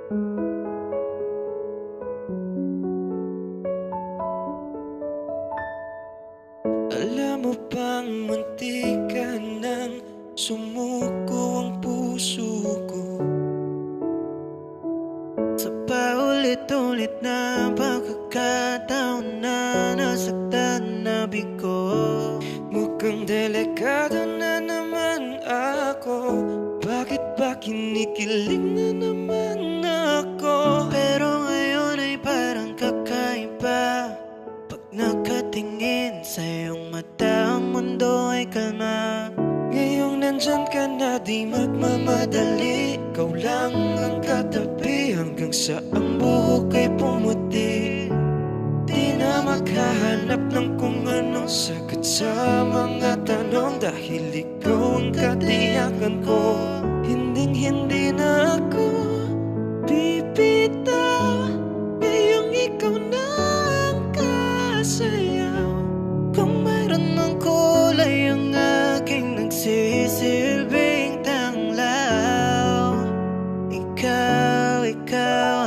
Alam mo bang munti ka nang sumuko ang puso ko sa paulit-ulit na pagkakataon na nasaktan na bigo. Mukhang delikado na naman ako. Bakit ba kinikilig na naman ako? Pero ngayon ay parang kakaiba. Pag nakatingin sa iyong mata, ang mundo ay kalma. Ngayong nandyan ka na, di magmamadali. Ikaw lang ang katabi hanggang sa ang buhok ay pumuti. Di na makahanap ng kung anong sagot sa mga tanong, dahil ikaw ang katiyakan ko. Hinding-hindi na ako bibitaw. Ngayong ikaw na ang kasayaw. Kung mayroon mang kulay ang aking nagsisilbing tanglaw, ikaw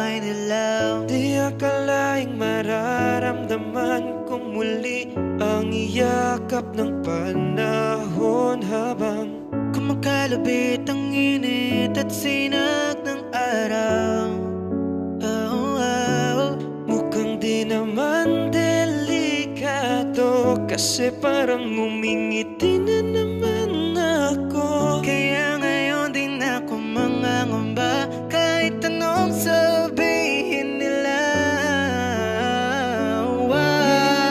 ay dilaw. Di akalaing mararamdaman ko muli ang iyakap ng panahon habang kumakalabit ang init at sinag ng araw. Oh, oh. Mukhang di naman delikado, kasi parang ngumingiti na naman ako. Kaya ngayon din ako mangangamba kahit anong sabihin nila.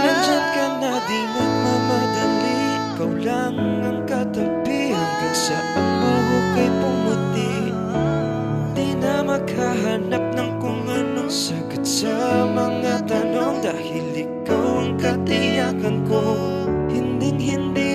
Nandyan ka na, di magmamadali. Ikaw lang ang katabi hanggang sa ang buhok ay pumuti. Di na makahanap ng kung anong sagot sa mga tanong, dahil ikaw ang katiyakan ko. Hinding-hindi